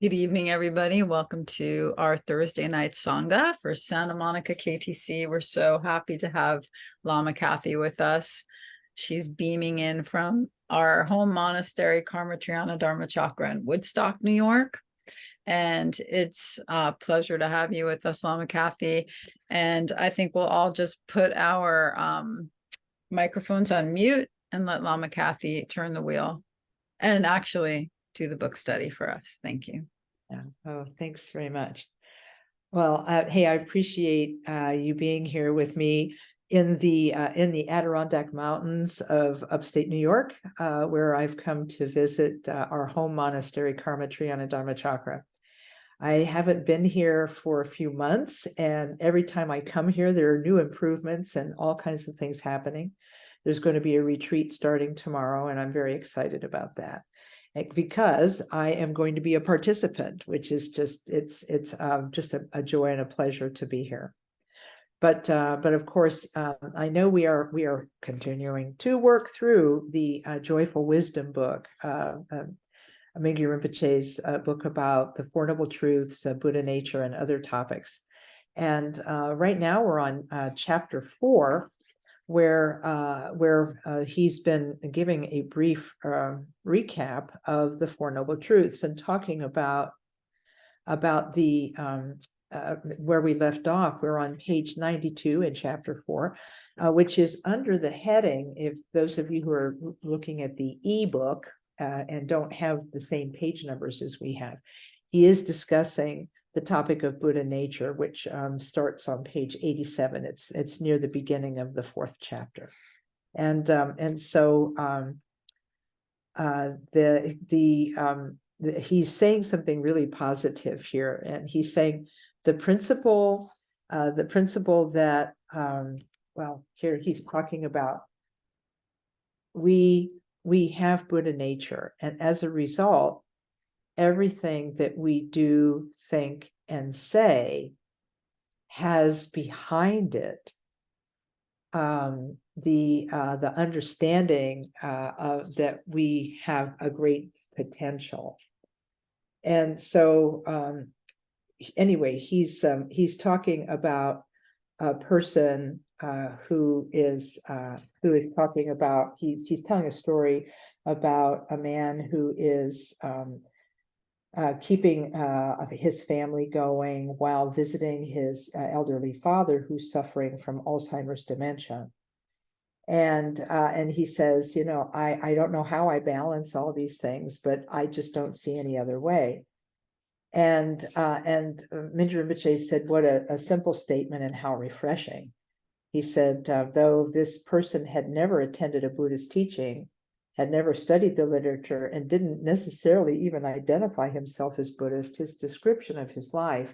Good evening, everybody. Welcome to our Thursday night Sangha for Santa Monica KTC. We're so happy to have Lama Kathy with us. She's beaming in from our home monastery, Karma Triana Dharma Chakra in Woodstock, New York. And it's a pleasure to have you with us, Lama Kathy. And I think we'll all just put our microphones on mute and let Lama Kathy turn the wheel and actually do the book study for us. Thank you. Yeah. Oh, thanks very much. Well, hey, I appreciate you being here with me in the Adirondack Mountains of upstate New York, where I've come to visit our home monastery, Karma Triana Dharma Chakra. I haven't been here for a few months, and every time I come here, there are new improvements and all kinds of things happening. There's going to be a retreat starting tomorrow, and I'm very excited about that, because I am going to be a participant, which is just it's just a joy and a pleasure to be here. But of course, I know we are continuing to work through the Joyful Wisdom book, Mingyur Rinpoche's book about the Four Noble Truths, Buddha nature, and other topics. And right now we're on chapter 4, where he's been giving a brief recap of the Four Noble Truths and talking about the where we left off. We're on page 92 in chapter 4, which is under the heading, if those of you who are looking at the ebook and don't have the same page numbers as we have, he is discussing the topic of Buddha nature, which starts on page 87. It's near the beginning of the 4th chapter, and so he's saying something really positive here, and he's saying the principle that well, here he's talking about we have Buddha nature, and as a result, everything that we do, think, and say has behind it the understanding that we have a great potential. And so anyway, he's talking about a person who is talking about, he's telling a story about a man who is keeping his family going while visiting his elderly father, who's suffering from Alzheimer's dementia. And he says, you know, I don't know how I balance all these things, but I just don't see any other way. And Mingyur Rinpoche said, what a simple statement and how refreshing. He said, though this person had never attended a Buddhist teaching, had never studied the literature, and didn't necessarily even identify himself as Buddhist, his description of his life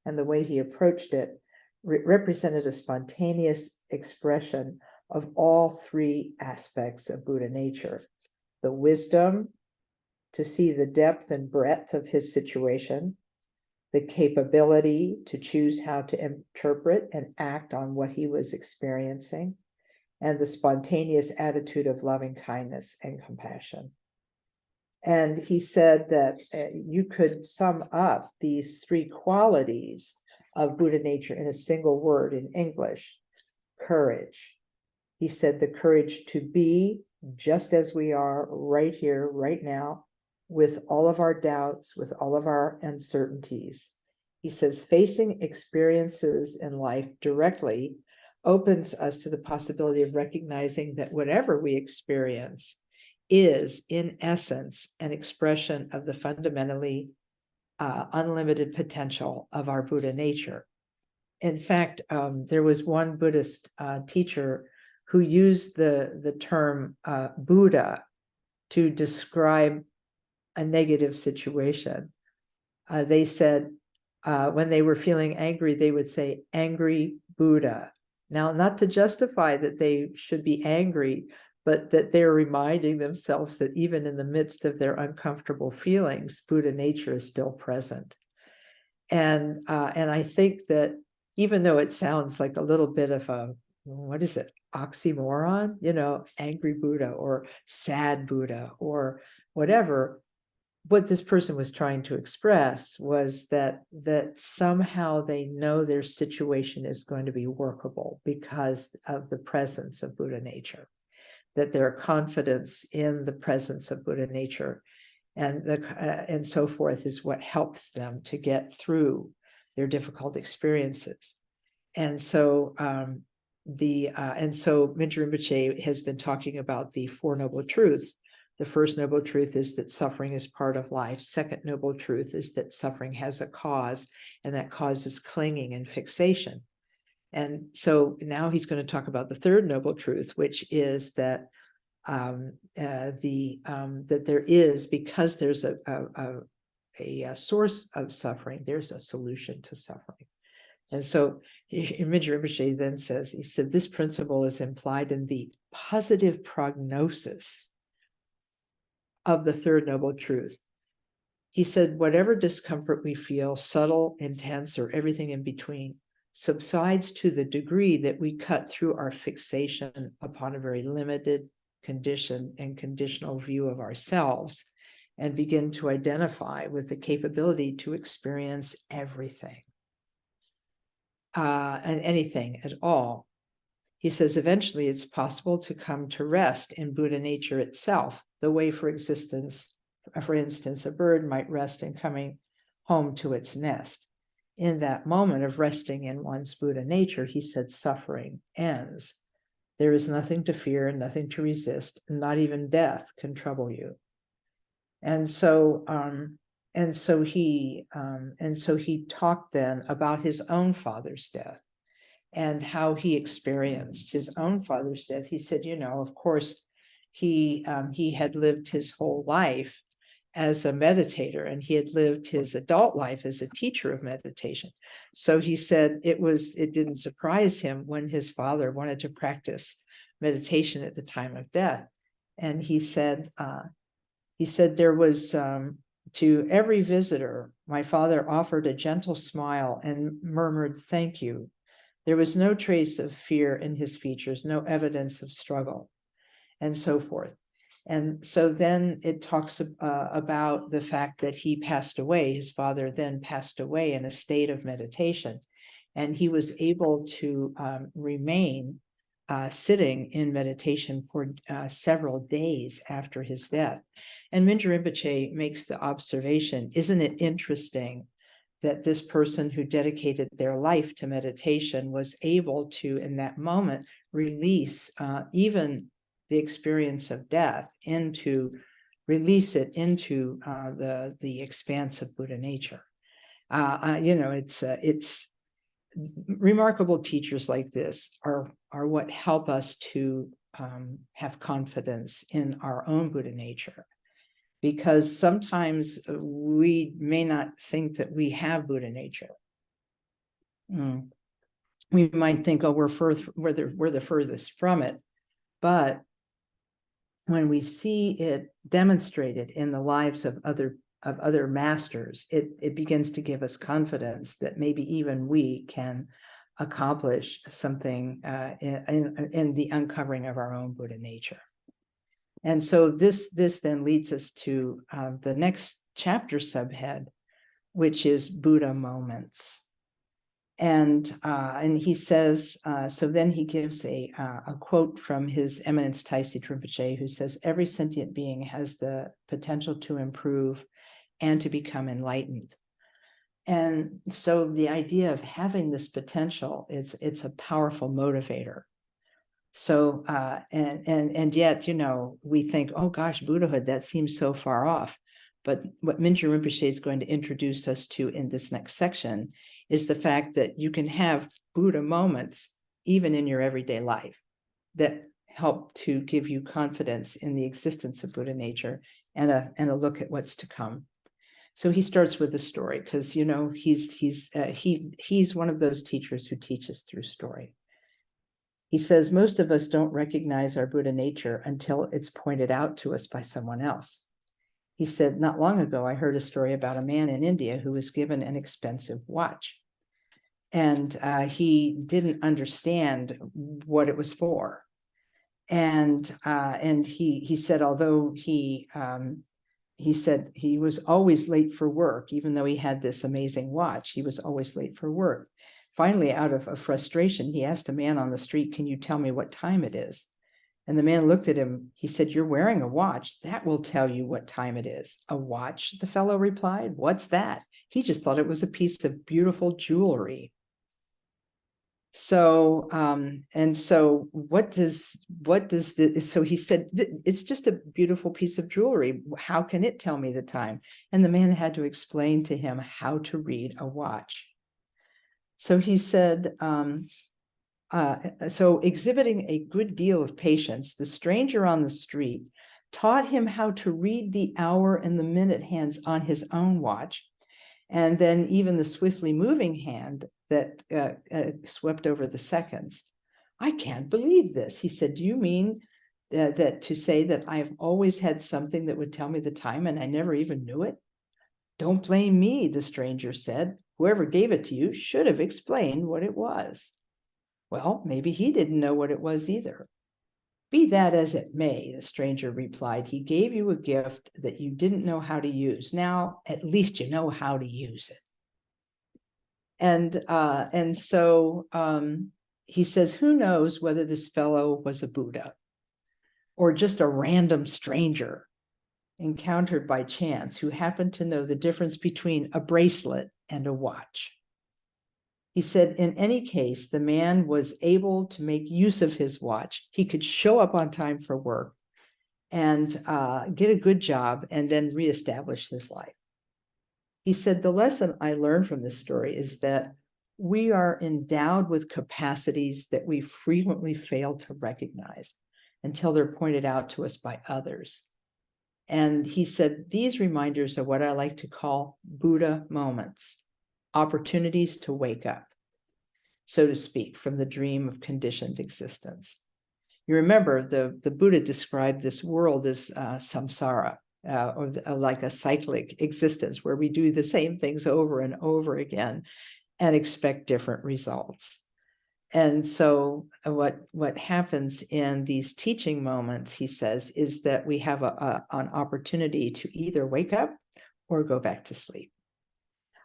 and the way he approached it represented a spontaneous expression of all 3 aspects of Buddha nature: the wisdom to see the depth and breadth of his situation, the capability to choose how to interpret and act on what he was experiencing, and the spontaneous attitude of loving kindness and compassion. And he said that you could sum up these 3 qualities of Buddha nature in a single word in English: courage. He said the courage to be just as we are right here, right now, with all of our doubts, with all of our uncertainties. He says facing experiences in life directly opens us to the possibility of recognizing that whatever we experience is, in essence, an expression of the fundamentally unlimited potential of our Buddha nature. In fact, there was one Buddhist teacher who used the term Buddha to describe a negative situation. They said when they were feeling angry, they would say, angry Buddha. Now, not to justify that they should be angry, but that they're reminding themselves that even in the midst of their uncomfortable feelings, Buddha nature is still present. And I think that even though it sounds like a little bit of a, what is it, oxymoron, you know, angry Buddha or sad Buddha or whatever, what this person was trying to express was that somehow they know their situation is going to be workable because of the presence of Buddha nature, that their confidence in the presence of Buddha nature and so forth is what helps them to get through their difficult experiences. And so Mingyur Rinpoche has been talking about the Four Noble Truths. The first noble truth is that suffering is part of life. Second noble truth is that suffering has a cause, and that cause is clinging and fixation. And so now he's going to talk about the third noble truth, which is that that there is, because there's a source of suffering, there's a solution to suffering. And so Mingyur Rinpoche then says, he said, this principle is implied in the positive prognosis of the third noble truth. He said, whatever discomfort we feel, subtle, intense, or everything in between, subsides to the degree that we cut through our fixation upon a very limited, conditioned, and conditional view of ourselves and begin to identify with the capability to experience everything and anything at all. He says, eventually it's possible to come to rest in Buddha nature itself, the way, for instance, a bird might rest in coming home to its nest. In that moment of resting in one's Buddha nature, he said, suffering ends. There is nothing to fear, nothing to resist, not even death can trouble you. And so he talked then about his own father's death and how he experienced his own father's death. He said, of course, he had lived his whole life as a meditator, and he had lived his adult life as a teacher of meditation. So he said it didn't surprise him when his father wanted to practice meditation at the time of death. And he said there was, to every visitor, my father offered a gentle smile and murmured, "Thank you." There was no trace of fear in his features, no evidence of struggle, and so forth. And so then it talks about the fact that he passed away. His father then passed away in a state of meditation, and he was able to remain sitting in meditation for several days after his death. And Mingyur Rinpoche makes the observation, isn't it interesting that this person who dedicated their life to meditation was able to, in that moment, release even the experience of death release it into the expanse of Buddha nature. It's remarkable teachers like this are what help us to have confidence in our own Buddha nature, because sometimes we may not think that we have Buddha nature. We might think, oh, we're the furthest from it, but when we see it demonstrated in the lives of other masters, it begins to give us confidence that maybe even we can accomplish something in the uncovering of our own Buddha nature. And so this then leads us to the next chapter subhead, which is Buddha moments. And he says, so then he gives a quote from His Eminence Taisi Rinpoche, who says, every sentient being has the potential to improve and to become enlightened. And so the idea of having this potential it's a powerful motivator. So and yet, we think, oh gosh, Buddhahood, that seems so far off. But what Mingyur Rinpoche is going to introduce us to in this next section is the fact that you can have Buddha moments even in your everyday life that help to give you confidence in the existence of Buddha nature and a look at what's to come. So he starts with a story because he's one of those teachers who teaches through story. He says, most of us don't recognize our Buddha nature until it's pointed out to us by someone else. He said, not long ago, I heard a story about a man in India who was given an expensive watch. And he didn't understand what it was for. And he said, although he he said he was always late for work, even though he had this amazing watch. He was always late for work. Finally, out of frustration, he asked a man on the street, "Can you tell me what time it is?" And the man looked at him. He said, "You're wearing a watch. That will tell you what time it is." "A watch?" the fellow replied. "What's that?" He just thought it was a piece of beautiful jewelry. So, and so so he said, "It's just a beautiful piece of jewelry. How can it tell me the time?" And the man had to explain to him how to read a watch. So he said, so exhibiting a good deal of patience, the stranger on the street taught him how to read the hour and the minute hands on his own watch, and then even the swiftly moving hand that swept over the seconds. "I can't believe this," he said. "Do you mean that to say that I've always had something that would tell me the time and I never even knew it?" "Don't blame me," the stranger said. "Whoever gave it to you should have explained what it was." Well, maybe he didn't know what it was either. "Be that as it may," the stranger replied, "he gave you a gift that you didn't know how to use. Now, at least you know how to use it." And so he says, who knows whether this fellow was a Buddha or just a random stranger encountered by chance who happened to know the difference between a bracelet and a watch. He said, in any case, the man was able to make use of his watch. He could show up on time for work and get a good job and then reestablish his life. He said, the lesson I learned from this story is that we are endowed with capacities that we frequently fail to recognize until they're pointed out to us by others. And he said, these reminders are what I like to call Buddha moments, opportunities to wake up, so to speak, from the dream of conditioned existence. You remember the Buddha described this world as samsara, or like a cyclic existence where we do the same things over and over again and expect different results. And so what happens in these teaching moments, he says, is that we have an opportunity to either wake up or go back to sleep.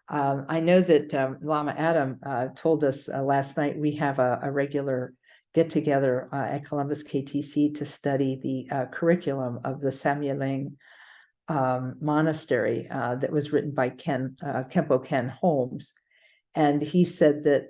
I know that Lama Adam told us last night we have a regular get-together at Columbus KTC to study the curriculum of the Samyeling monastery that was written by Khenpo Ken Holmes. And he said that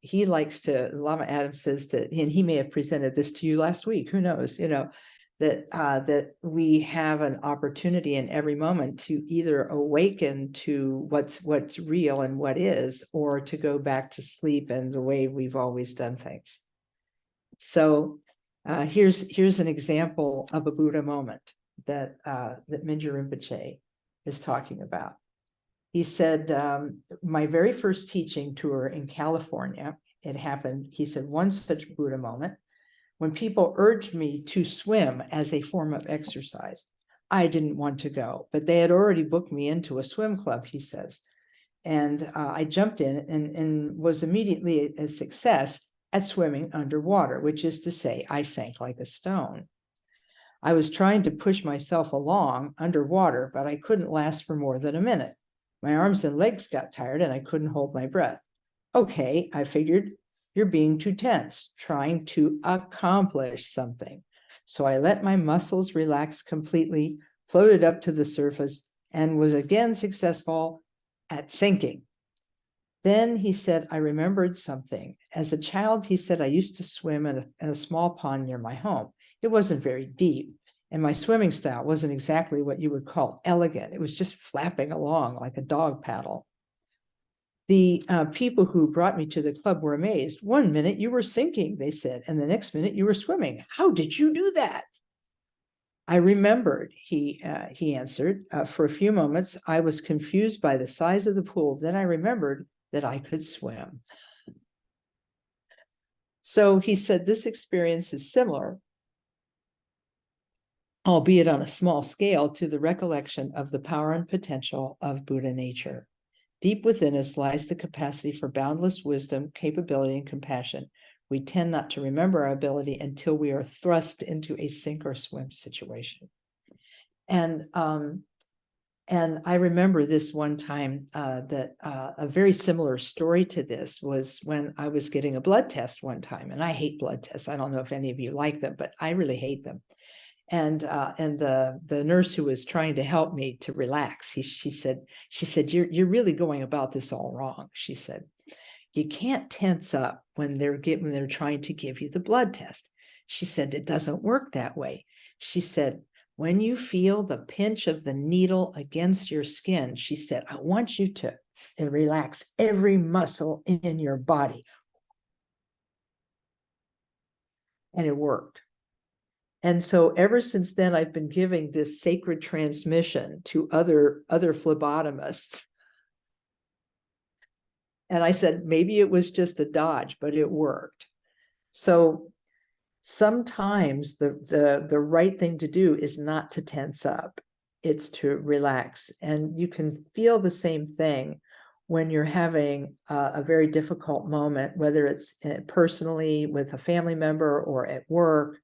he likes to, Lama Adam says that, and he may have presented this to you last week, who knows, that we have an opportunity in every moment to either awaken to what's real and what is, or to go back to sleep and the way we've always done things. So here's an example of a Buddha moment that Mingyur Rinpoche is talking about. He said, my very first teaching tour in California, it happened, he said, one such Buddha moment, when people urged me to swim as a form of exercise. I didn't want to go, but they had already booked me into a swim club, he says. And I jumped in and was immediately a success at swimming underwater, which is to say, I sank like a stone. I was trying to push myself along underwater, but I couldn't last for more than a minute. My arms and legs got tired and I couldn't hold my breath. Okay, I figured, you're being too tense, trying to accomplish something. So I let my muscles relax completely, floated up to the surface, and was again successful at sinking. Then he said, I remembered something. As a child, he said, I used to swim in a small pond near my home. It wasn't very deep, and my swimming style wasn't exactly what you would call elegant. It was just flapping along like a dog paddle. The people who brought me to the club were amazed. One minute you were sinking, they said, and the next minute you were swimming. How did you do that? I remembered, he answered. For a few moments, I was confused by the size of the pool. Then I remembered that I could swim. So he said this experience is similar, albeit on a small scale, to the recollection of the power and potential of Buddha nature. Deep within us lies the capacity for boundless wisdom, capability, and compassion. We tend not to remember our ability until we are thrust into a sink or swim situation. And And I remember this one time that a very similar story to this was when I was getting a blood test one time. And I hate blood tests. I don't know if any of you like them, but I really hate them. And the nurse who was trying to help me to relax, she said, you're really going about this all wrong. She said, you can't tense up when they're trying to give you the blood test. She said, it doesn't work that way. She said, when you feel the pinch of the needle against your skin, she said, I want you to relax every muscle in your body. And it worked. And so ever since then, I've been giving this sacred transmission to other phlebotomists. And I said, maybe it was just a dodge, but it worked. So sometimes the right thing to do is not to tense up. It's to relax. And you can feel the same thing when you're having a very difficult moment, whether it's personally with a family member or at work.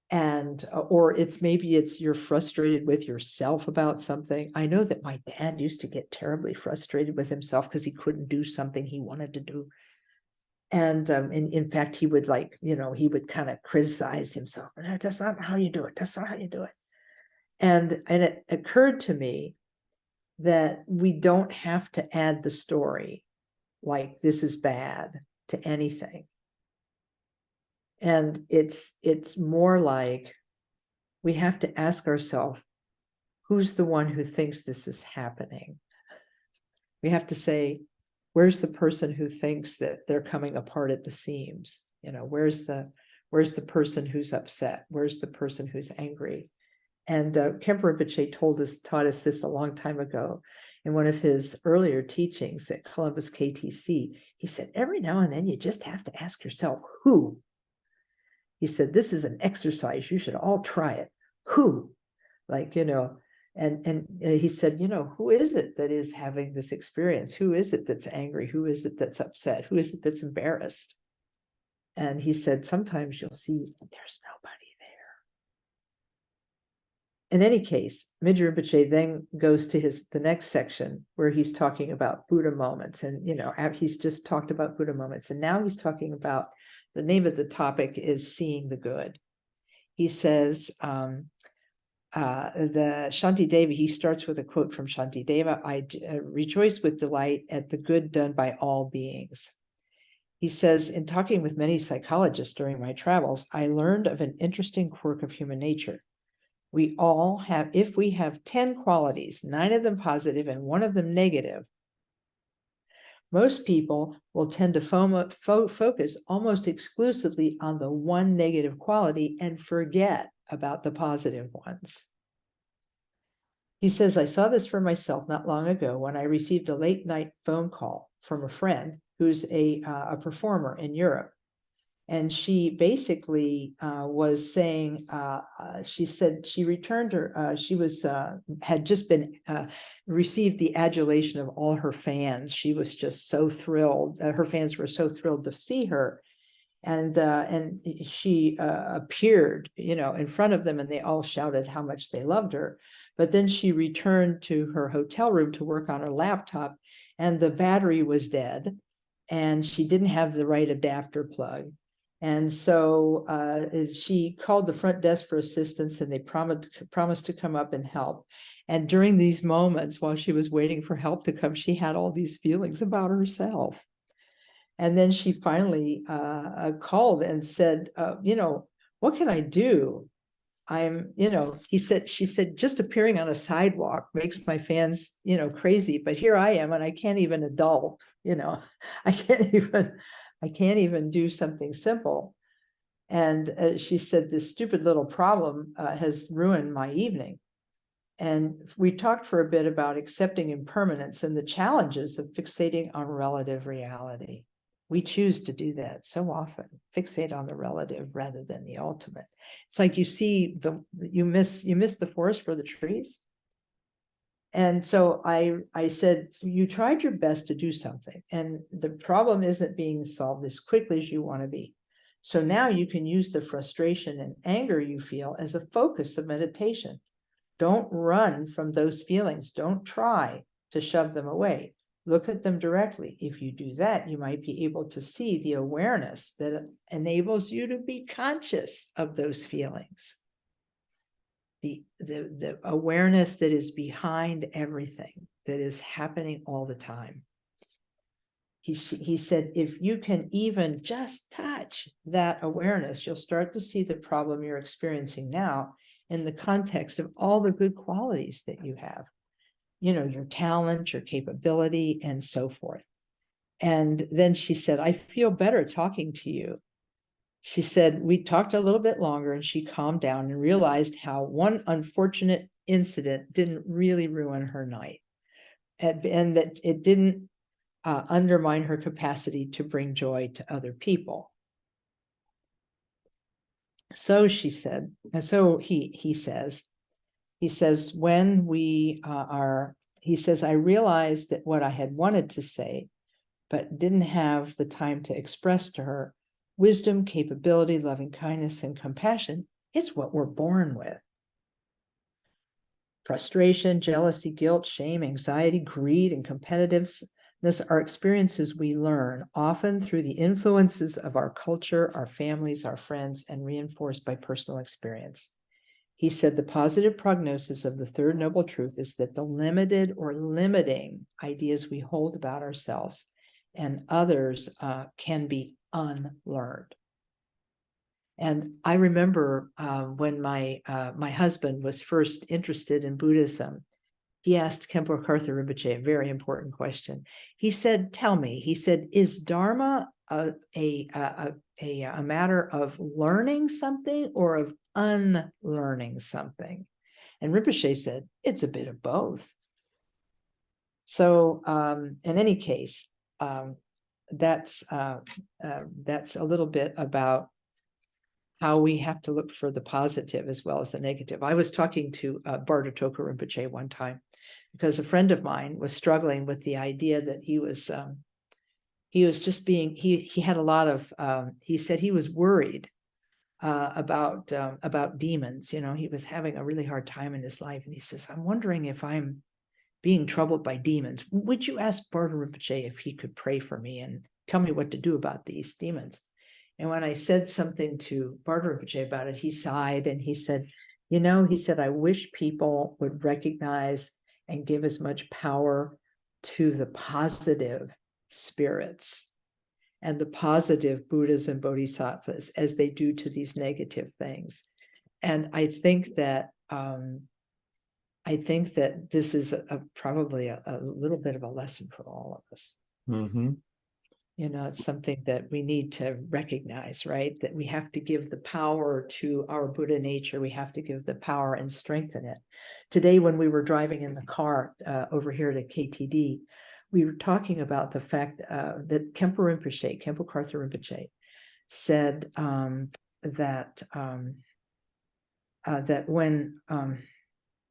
And or maybe it's you're frustrated with yourself about something. I know that my dad used to get terribly frustrated with himself because he couldn't do something he wanted to do. And in fact, he would he would kind of criticize himself. That's not how you do it. That's not how you do it. And it occurred to me that we don't have to add the story like this is bad to anything. And it's more like we have to ask ourselves, who's the one who thinks this is happening? We have to say, where's the person who thinks that they're coming apart at the seams? Where's the person who's upset? Where's the person who's angry? And Khenpo Rinpoche taught us this a long time ago in one of his earlier teachings at Columbus KTC. He said, every now and then you just have to ask yourself, who? He said, this is an exercise. You should all try it. Who? And he said, who is it that is having this experience? Who is it that's angry? Who is it that's upset? Who is it that's embarrassed? And he said, sometimes you'll see there's nobody there. In any case, Mingyur Rinpoche then goes to the next section where he's talking about Buddha moments. And, he's just talked about Buddha moments. And now he's talking about, the name of the topic is Seeing the Good. He says, the Shantideva, he starts with a quote from Shantideva, I rejoice with delight at the good done by all beings. He says, in talking with many psychologists during my travels, I learned of an interesting quirk of human nature. We all have, if we have 10 qualities, 9 of them positive and 1 of them negative, most people will tend to focus almost exclusively on the one negative quality and forget about the positive ones. He says, I saw this for myself not long ago when I received a late night phone call from a friend who's a performer in Europe. And she basically was saying, she said she returned her, she was, had just been, received the adulation of all her fans. She was just so thrilled. Her fans were so thrilled to see her. And she appeared, in front of them, and they all shouted how much they loved her. But then she returned to her hotel room to work on her laptop, and the battery was dead, and she didn't have the right adapter plug. And so she called the front desk for assistance, and they promised to come up and help. And during these moments, while she was waiting for help to come, she had all these feelings about herself. And then she finally called and said, what can I do? she said, just appearing on a sidewalk makes my fans, crazy, but here I am, and I can't even adult, I can't even do something simple. And she said, this stupid little problem has ruined my evening. And we talked for a bit about accepting impermanence and the challenges of fixating on relative reality. We choose to do that so often, fixate on the relative rather than the ultimate. It's like you see you miss the forest for the trees. And so I said, you tried your best to do something, and the problem isn't being solved as quickly as you want to be. So now you can use the frustration and anger you feel as a focus of meditation. Don't run from those feelings. Don't try to shove them away. Look at them directly. If you do that, you might be able to see the awareness that enables you to be conscious of those feelings. The awareness that is behind everything, that is happening all the time. He said, if you can even just touch that awareness, you'll start to see the problem you're experiencing now in the context of all the good qualities that you have, you know, your talent, your capability, and so forth. And then she said, I feel better talking to you. She said, we talked a little bit longer and she calmed down and realized how one unfortunate incident didn't really ruin her night, and that it didn't undermine her capacity to bring joy to other people. So she said, and so he says, when we he says, I realized that what I had wanted to say, but didn't have the time to express to her, wisdom, capability, loving kindness, and compassion is what we're born with. Frustration, jealousy, guilt, shame, anxiety, greed, and competitiveness are experiences we learn, often through the influences of our culture, our families, our friends, and reinforced by personal experience. He said the positive prognosis of the third noble truth is that the limited or limiting ideas we hold about ourselves and others can be unlearned. And I remember when my husband was first interested in Buddhism, he asked Khenpo Karthar Rinpoche a very important question. He said, tell me, he said, is Dharma a matter of learning something or of unlearning something? And Rinpoche said, it's a bit of both. So in any case, that's a little bit about how we have to look for the positive as well as the negative. I was talking to Bardo Toko Rinpoche one time because a friend of mine was struggling with the idea that he was just being, he had a lot of, he said he was worried about demons. You know, he was having a really hard time in his life. And he says, I'm wondering if I'm being troubled by demons. Would you ask Bardo Rinpoche if he could pray for me and tell me what to do about these demons? And when I said something to Bardo Rinpoche about it, he sighed and he said, you know, he said, I wish people would recognize and give as much power to the positive spirits and the positive Buddhas and Bodhisattvas as they do to these negative things. And I think that this is probably a little bit of a lesson for all of us. Mm-hmm. You know, it's something that we need to recognize, right? That we have to give the power to our Buddha nature. We have to give the power and strengthen it. Today, when we were driving in the car over here to KTD, we were talking about the fact that Khenpo Rinpoche, Khenpo Karthar Rinpoche, said that when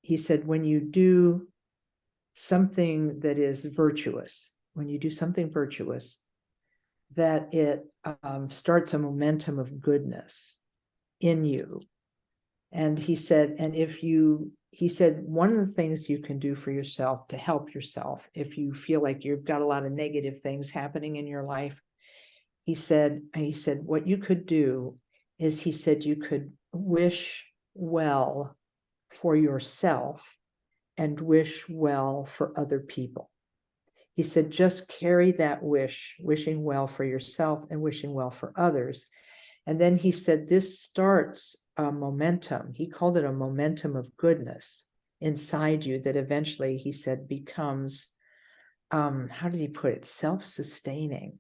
he said, when you do something that is virtuous, when you do something virtuous, that it starts a momentum of goodness in you. And he said, he said, one of the things you can do for yourself to help yourself, if you feel like you've got a lot of negative things happening in your life, he said, what you could do is, he said, you could wish well for yourself and wish well for other people. He said, just carry that wish, wishing well for yourself and wishing well for others. And then he said, this starts a momentum. He called it a momentum of goodness inside you that eventually, he said, becomes, how did he put it? Self-sustaining.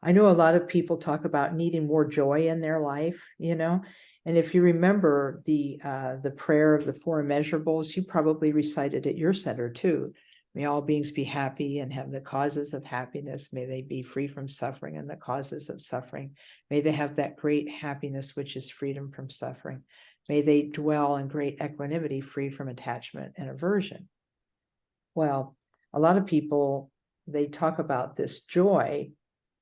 I know a lot of people talk about needing more joy in their life, you know, and if you remember the prayer of the four immeasurables, you probably recited at your center too. May all beings be happy and have the causes of happiness. May they be free from suffering and the causes of suffering. May they have that great happiness, which is freedom from suffering. May they dwell in great equanimity, free from attachment and aversion. Well, a lot of people, they talk about this joy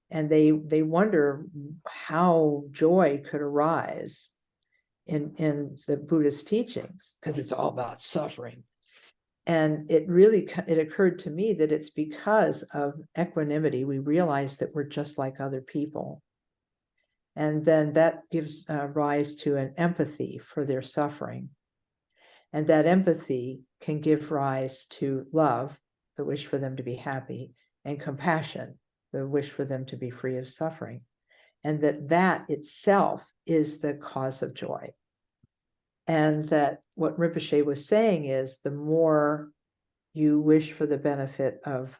and they wonder how joy could arise in the Buddhist teachings, because it's all about suffering. And it occurred to me that it's because of equanimity. We realize that we're just like other people. And then that gives rise to an empathy for their suffering. And that empathy can give rise to love, the wish for them to be happy, and compassion, the wish for them to be free of suffering. And that itself is the cause of joy. And that what Rinpoche was saying is, the more you wish for the benefit of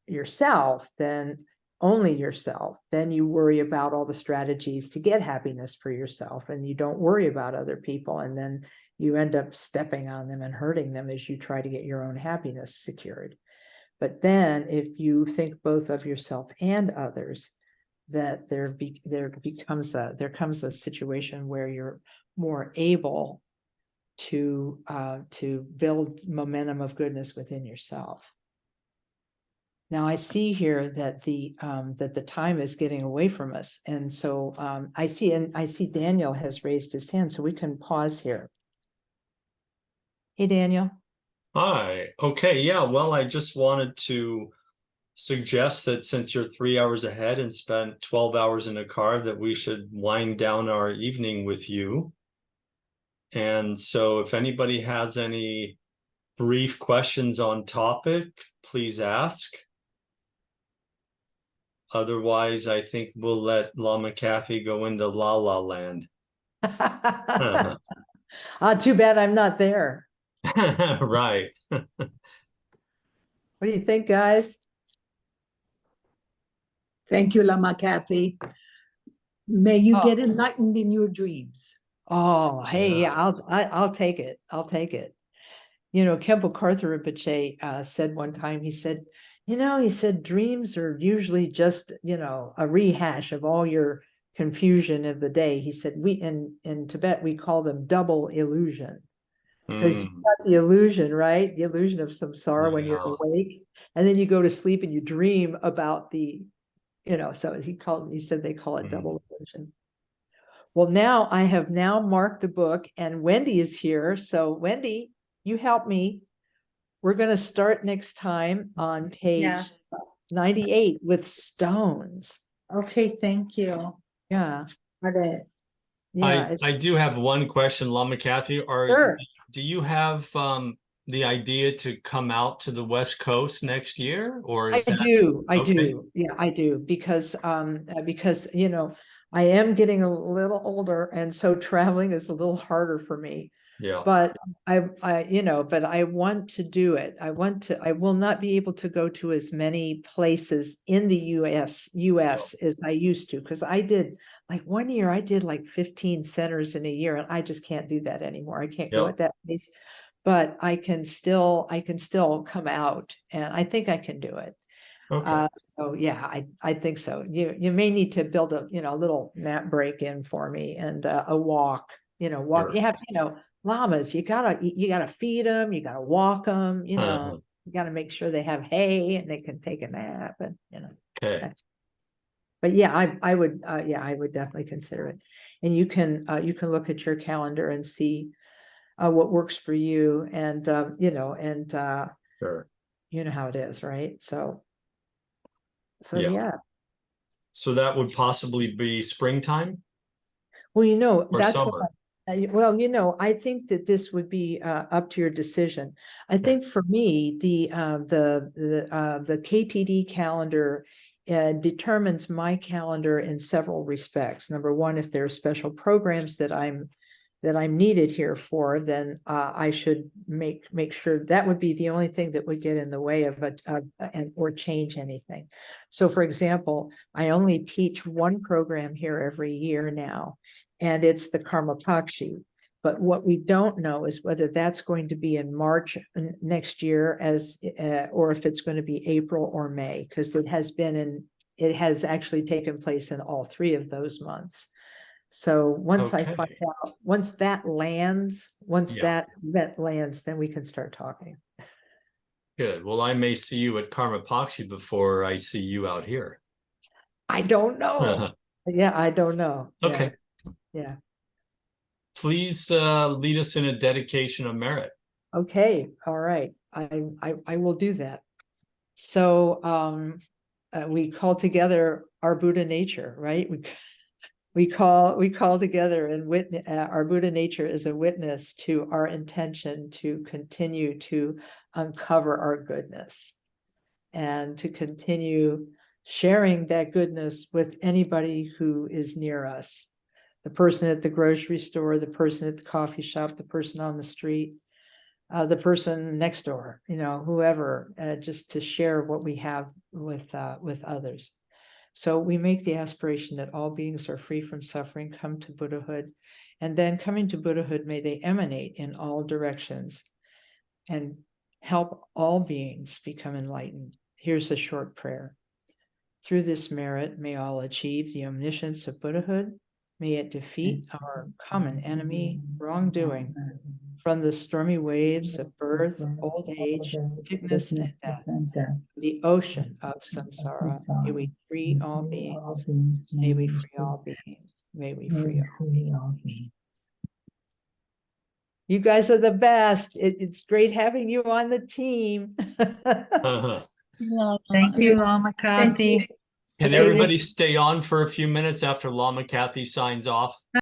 yourself, then only yourself, then you worry about all the strategies to get happiness for yourself, and you don't worry about other people, and then you end up stepping on them and hurting them as you try to get your own happiness secured. But then if you think both of yourself and others, that there comes a situation where you're more able to build momentum of goodness within yourself. Now I see here that the time is getting away from us, and so I see Daniel has raised his hand, so we can pause here. Hey, Daniel. Hi. Okay. Yeah. Well, I just wanted to suggest that since you're 3 hours ahead and spent 12 hours in a car, that we should wind down our evening with you. And so if anybody has any brief questions on topic, please ask. Otherwise, I think we'll let Lama Kathy go into La La Land. Too bad I'm not there. Right. What do you think, guys? Thank you, Lama Kathy. May you get enlightened in your dreams. Oh, hey, Yeah. I'll take it. I'll take it. You know, Khenpo Karthar Rinpoche said one time, he said, dreams are usually just, a rehash of all your confusion of the day. He said, in Tibet, we call them double illusion. Because you've got the illusion, right? The illusion of samsara when you're awake. And then you go to sleep and you dream about so he said they call it double illusion. Well, now I have marked the book, and Wendy is here. So Wendy, you help me. We're going to start next time on page 98 with stones. Okay, thank you. Yeah. Okay. Yeah. I do have one question, Lama Kathy. Sure. Do you have the idea to come out to the West Coast next year, or is I that do. okay? Yeah, I do, because I am getting a little older, and so traveling is a little harder for me. Yeah. But but I want to do it. I will not be able to go to as many places in the US as I used to, because I did like 1 year, I did like 15 centers in a year, and I just can't do that anymore. I can't go at that pace. But I can still come out, and I think I can do it. Okay. So yeah, I think so. You may need to build a little map break in for me, and a walk. Sure. You have llamas. You gotta feed them. You gotta walk them. You gotta make sure they have hay and they can take a nap, and Okay. But yeah, I would definitely consider it. And you can look at your calendar and see what works for you, and Sure. you know how it is, right? So Yeah. So that would possibly be springtime well, or that's summer. I think that this would be up to your decision. I think for me, the KTD calendar determines my calendar in several respects. Number one, if there are special programs that I'm needed here for, then I should make sure that would be the only thing that would get in the way of or change anything. So for example, I only teach one program here every year now, and it's the Karma Pakshi. But what we don't know is whether that's going to be in March next year or if it's going to be April or May, because it has actually taken place in all three of those months. So once I find out, once that event lands, then we can start talking. Good. Well, I may see you at Karma Pakshi before I see you out here. I don't know. Yeah, I don't know. Okay. Yeah. please lead us in a dedication of merit. Okay, all right. I will do that. So we call together our Buddha nature, right? We call together and witness our Buddha nature is a witness to our intention to continue to uncover our goodness and to continue sharing that goodness with anybody who is near us. The person at the grocery store, the person at the coffee shop, the person on the street, the person next door, whoever, just to share what we have with others. So we make the aspiration that all beings are free from suffering, come to Buddhahood, and then coming to Buddhahood, may they emanate in all directions and help all beings become enlightened. Here's a short prayer. Through this merit, may all achieve the omniscience of Buddhahood. May it defeat our common enemy, wrongdoing, from the stormy waves of birth, old age, sickness, and death. The ocean of samsara, may we free all beings. May we free all beings. May we free all beings. You guys are the best. It's great having you on the team. Thank you, Lama Kathy. Can everybody stay on for a few minutes after Lama Kathy signs off?